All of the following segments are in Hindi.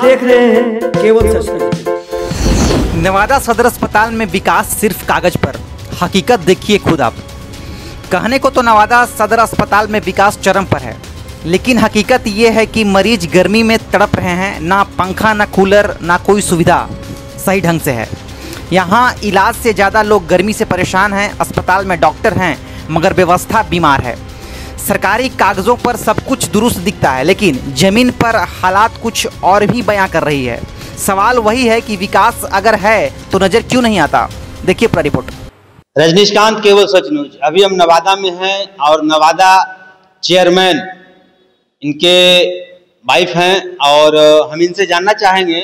देख रहे हैं केवल सच। नवादा सदर अस्पताल में विकास सिर्फ कागज पर, हकीकत देखिए खुद आप। कहने को तो नवादा सदर अस्पताल में विकास चरम पर है, लेकिन हकीकत ये है कि मरीज गर्मी में तड़प रहे हैं। ना पंखा, ना कूलर, ना कोई सुविधा सही ढंग से है। यहाँ इलाज से ज़्यादा लोग गर्मी से परेशान हैं। अस्पताल में डॉक्टर हैं मगर व्यवस्था बीमार है। सरकारी कागज़ों पर सब कुछ दुरुस्त दिखता है, लेकिन ज़मीन पर हालात कुछ और भी बयां कर रही है। सवाल वही है कि विकास अगर है तो नज़र क्यों नहीं आता। देखिए पूरा रिपोर्ट। रजनीकांत, केवल सच न्यूज। अभी हम नवादा में हैं और नवादा चेयरमैन इनके वाइफ हैं और हम इनसे जानना चाहेंगे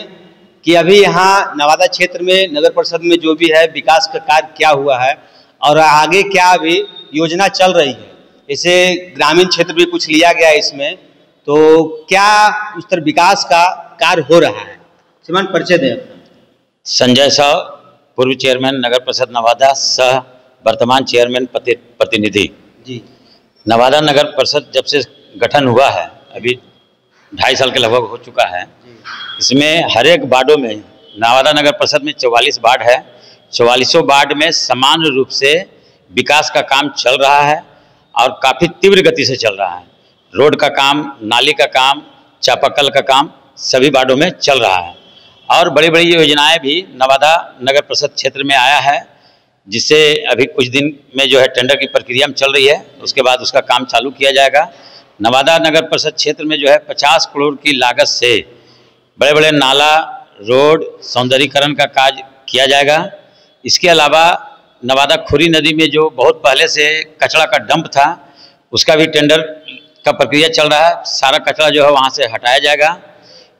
कि अभी यहाँ नवादा क्षेत्र में नगर परिषद में जो भी है विकास का कार्य क्या हुआ है और आगे क्या अभी योजना चल रही है। इसे ग्रामीण क्षेत्र भी कुछ लिया गया है इसमें, तो क्या उस तरह विकास का कार्य हो रहा है। श्रीमान, परिचय दें अपना। संजय साव, पूर्व चेयरमैन नगर परिषद नवादा, सह वर्तमान चेयरमैन प्रतिनिधि जी। नवादा नगर परिषद जब से गठन हुआ है, अभी 2.5 साल के लगभग हो चुका है। इसमें हर एक वार्डों में, नवादा नगर परिषद में 44 वार्ड है। 44 वार्ड में समान रूप से विकास का काम चल रहा है और काफ़ी तीव्र गति से चल रहा है। रोड का काम, नाली का काम, चापाकल का काम सभी वार्डों में चल रहा है और बड़ी बड़ी योजनाएं भी नवादा नगर परिषद क्षेत्र में आया है, जिससे अभी कुछ दिन में जो है टेंडर की प्रक्रिया में चल रही है। उसके बाद उसका काम चालू किया जाएगा। नवादा नगर परिषद क्षेत्र में जो है 50 करोड़ की लागत से बड़े बड़े नाला, रोड, सौंदर्यीकरण का कार्य किया जाएगा। इसके अलावा नवादा खुरी नदी में जो बहुत पहले से कचरा का डंप था, उसका भी टेंडर का प्रक्रिया चल रहा है। सारा कचरा जो है वहाँ से हटाया जाएगा।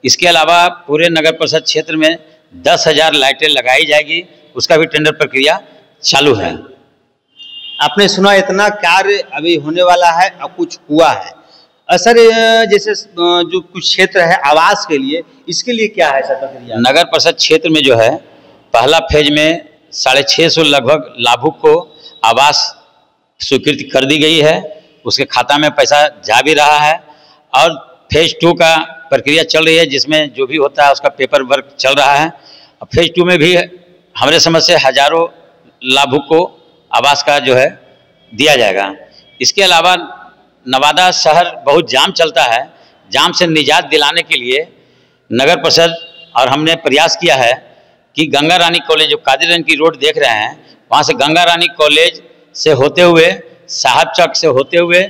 इसके अलावा पूरे नगर परिषद क्षेत्र में 10,000 लाइटें लगाई जाएगी, उसका भी टेंडर प्रक्रिया चालू है। आपने सुना इतना कार्य अभी होने वाला है और कुछ हुआ है। सर, जैसे जो कुछ क्षेत्र है आवास के लिए, इसके लिए क्या है सर प्रक्रिया? नगर परिषद क्षेत्र में जो है पहला फेज में 650 लगभग लाभुक को आवास स्वीकृति कर दी गई है। उसके खाता में पैसा जा भी रहा है और फेज 2 का प्रक्रिया चल रही है, जिसमें जो भी होता है उसका पेपर वर्क चल रहा है। और फेज 2 में भी हमारे समझ से हजारों लाभुक को आवास का जो है दिया जाएगा। इसके अलावा नवादा शहर बहुत जाम चलता है। जाम से निजात दिलाने के लिए नगर परिषद और हमने प्रयास किया है कि गंगा रानी कॉलेज, जो कादिरगंज की रोड देख रहे हैं, वहाँ से गंगा रानी कॉलेज से होते हुए, साहब चौक से होते हुए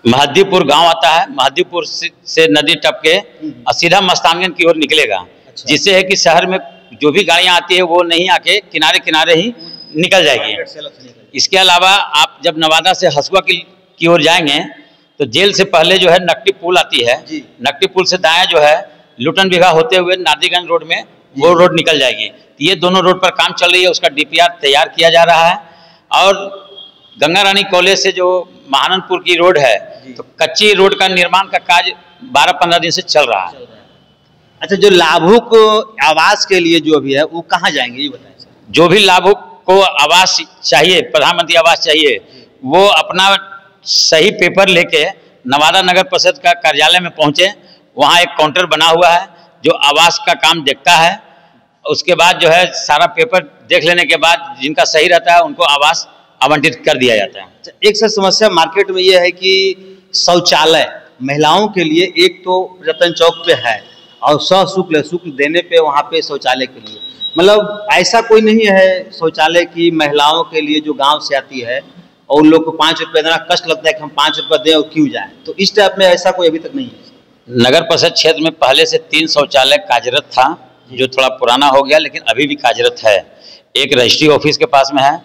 महदीपुर गांव आता है। महदीपुर से नदी टप के और सीधा मस्तानगंज की ओर निकलेगा। जिससे है कि शहर में जो भी गाड़ियाँ आती है वो नहीं आके किनारे किनारे ही निकल जाएगी। इसके अलावा आप जब नवादा से हसुआ की ओर जाएंगे तो जेल से पहले जो है नकटी पुल आती है। नकटी पुल से दाएं जो है लुटन बिघा होते हुए नादीगंज रोड में वो रोड निकल जाएगी। तो ये दोनों रोड पर काम चल रही है, उसका DPR तैयार किया जा रहा है। और गंगा रानी कॉलेज से जो महानंदपुर की रोड है, तो कच्ची रोड का निर्माण का कार्य 12-15 दिन से चल रहा है। अच्छा, जो लाभुक आवास के लिए जो भी है वो कहाँ जाएंगे ये बताएं सर। जो भी लाभुक को आवास चाहिए, प्रधानमंत्री आवास चाहिए, वो अपना सही पेपर लेके नवादा नगर परिषद का कार्यालय में पहुँचे। वहाँ एक काउंटर बना हुआ है जो आवास का काम देखता है। उसके बाद जो है सारा पेपर देख लेने के बाद जिनका सही रहता है उनको आवास आवंटित कर दिया जाता है। एक सर समस्या मार्केट में ये है कि शौचालय महिलाओं के लिए एक तो रतन चौक पे है और शुल्क देने पे वहाँ पे शौचालय के लिए, मतलब ऐसा कोई नहीं है शौचालय की महिलाओं के लिए जो गांव से आती है और उन लोग को 5 रुपये देना कष्ट लगता है कि हम 5 रुपये दें और क्यों जाएं। तो इस टाइप में ऐसा कोई अभी तक नहीं है। नगर परिषद क्षेत्र में पहले से 3 शौचालय कार्यरत था, जो थोड़ा पुराना हो गया लेकिन अभी भी कार्यरत है। एक रजिस्ट्री ऑफिस के पास में है,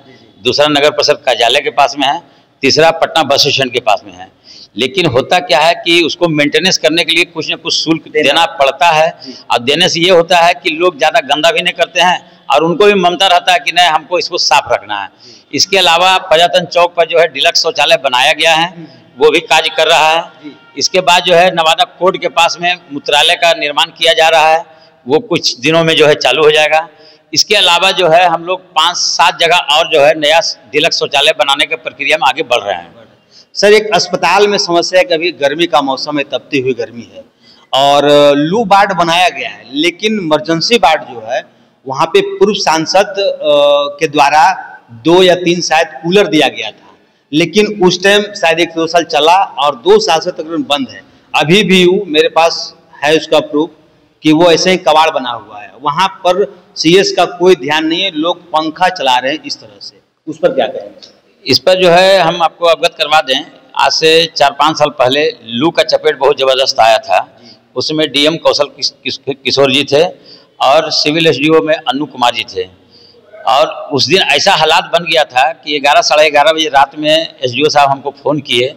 दूसरा नगर परिषद कार्यालय के पास में है, तीसरा पटना बस स्टैंड के पास में है। लेकिन होता क्या है कि उसको मेंटेनेंस करने के लिए कुछ न कुछ शुल्क देना पड़ता है। और देने से ये होता है कि लोग ज़्यादा गंदा भी नहीं करते हैं और उनको भी ममता रहता है कि नहीं, हमको इसको साफ रखना है। इसके अलावा प्रजातंत्र चौक पर जो है डिलक्स शौचालय बनाया गया है, वो भी कार्य कर रहा है। इसके बाद जो है नवादा कोर्ट के पास में मूत्रालय का निर्माण किया जा रहा है, वो कुछ दिनों में जो है चालू हो जाएगा। इसके अलावा जो है हम लोग 5-7 जगह और जो है नया डिलक्स शौचालय बनाने की प्रक्रिया में आगे बढ़ रहे हैं। सर, एक अस्पताल में समस्या है कि अभी गर्मी का मौसम है, तपती हुई गर्मी है और लू वार्ड बनाया गया है, लेकिन इमरजेंसी वार्ड जो है वहाँ पे पूर्व सांसद के द्वारा 2 या 3 शायद कूलर दिया गया था, लेकिन उस टाइम शायद 1-2 साल चला और 2 साल से तकरीबन बंद है। अभी भी मेरे पास है उसका प्रूफ कि वो ऐसे ही कबाड़ बना हुआ है। वहाँ पर सीएस का कोई ध्यान नहीं है, लोग पंखा चला रहे हैं इस तरह से। उस पर क्या कहेंगे? इस पर जो है हम आपको अवगत करवा दें, आज से 4-5 साल पहले लू का चपेट बहुत ज़बरदस्त आया था। उसमें डीएम कौशल किशोर जी थे और सिविल एसडीओ में अनु कुमार जी थे। और उस दिन ऐसा हालात बन गया था कि 11 साढ़े 11 बजे रात में एसडीओ साहब हमको फ़ोन किए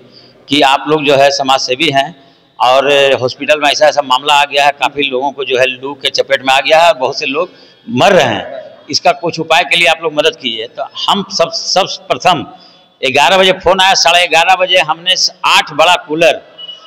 कि आप लोग जो है समाज सेवी हैं और हॉस्पिटल में ऐसा ऐसा मामला आ गया है, काफ़ी लोगों को जो है लू के चपेट में आ गया है, बहुत से लोग मर रहे हैं, इसका कुछ उपाय के लिए आप लोग मदद कीजिए। तो हम सब प्रथम 11 बजे फ़ोन आया, 11:30 बजे हमने 8 बड़ा कूलर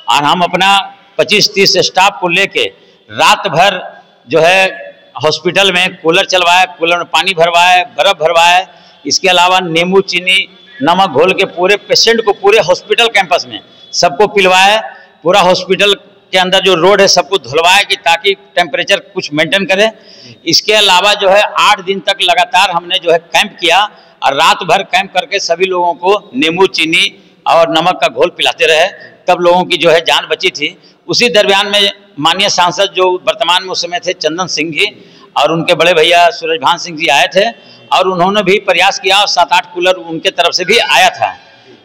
और हम अपना 25-30 स्टाफ को लेके रात भर जो है हॉस्पिटल में कूलर चलवाए, कूलर में पानी भरवाए, बर्फ़ भरवाए, इसके अलावा नींबू चीनी नमक घोल के पूरे पेशेंट को पूरे हॉस्पिटल कैंपस में सबको पिलवाए। पूरा हॉस्पिटल के अंदर जो रोड है सबको धुलवाए कि ताकि टेम्परेचर कुछ मेंटेन करे। इसके अलावा जो है 8 दिन तक लगातार हमने जो है कैंप किया और रात भर कैंप करके सभी लोगों को नींबू चीनी और नमक का घोल पिलाते रहे, तब लोगों की जो है जान बची थी। उसी दरमियान में माननीय सांसद जो वर्तमान में उस समय थे चंदन सिंह जी और उनके बड़े भैया सूरजभान सिंह जी आए थे और उन्होंने भी प्रयास किया और 7-8 कूलर उनके तरफ से भी आया था।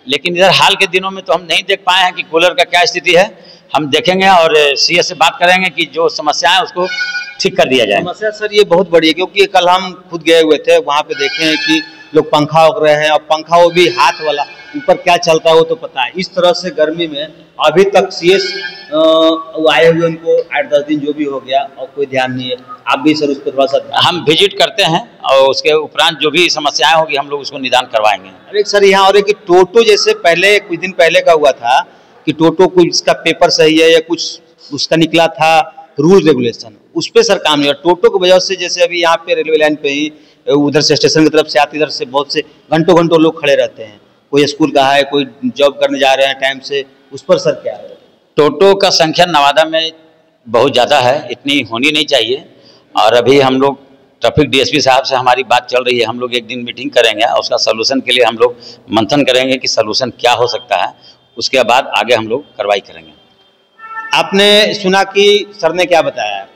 लेकिन इधर हाल के दिनों में तो हम नहीं देख पाए हैं कि कूलर का क्या स्थिति है। हम देखेंगे और सीएस से बात करेंगे कि जो समस्या है उसको ठीक कर दिया जाए। समस्या सर ये बहुत बड़ी है, क्योंकि कल हम खुद गए हुए थे, वहाँ पे देखे हैं कि लोग पंखा उग रहे हैं और पंखा वो भी हाथ वाला, ऊपर क्या चलता है वो तो पता है। इस तरह से गर्मी में अभी तक सीएस वो आए हुए, उनको 8-10 दिन जो भी हो गया और कोई ध्यान नहीं है। आप भी सर उस पर थोड़ा सा हम विजिट करते हैं और उसके उपरांत जो भी समस्याएं होगी हम लोग उसको निदान करवाएंगे। अरे सर यहाँ और एक टोटो जैसे पहले कुछ दिन पहले का हुआ था कि टोटो को इसका पेपर सही है या कुछ उसका निकला था रूल रेगुलेशन, उस पर सर काम नहीं हुआ। टोटो की वजह से जैसे अभी यहाँ पे रेलवे लाइन पे ही उधर से स्टेशन की तरफ से आते, इधर से बहुत से घंटों लोग खड़े रहते हैं, कोई स्कूल का है, कोई जॉब करने जा रहे हैं टाइम से, उस पर सर क्या है? टोटो का संख्या नवादा में बहुत ज़्यादा है, इतनी होनी नहीं चाहिए। और अभी हम लोग ट्रैफिक डीएसपी साहब से हमारी बात चल रही है, हम लोग एक दिन मीटिंग करेंगे और उसका सलूशन के लिए हम लोग मंथन करेंगे कि सलूशन क्या हो सकता है, उसके बाद आगे हम लोग कार्रवाई करेंगे। आपने सुना कि सर ने क्या बताया,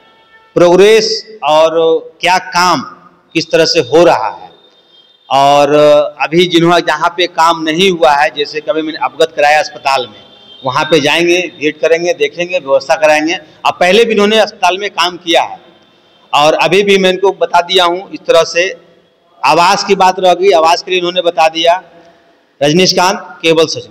प्रोग्रेस और क्या काम किस तरह से हो रहा है, और अभी जिन्होंने जहाँ पे काम नहीं हुआ है, जैसे कभी मैंने अवगत कराया अस्पताल में, वहाँ पे जाएंगे, विजिट करेंगे, देखेंगे, व्यवस्था कराएंगे। अब पहले भी इन्होंने अस्पताल में काम किया है और अभी भी मैं इनको बता दिया हूँ। इस तरह से आवास की बात रह गई, आवास के लिए इन्होंने बता दिया। रजनीशकांत, केवल सच।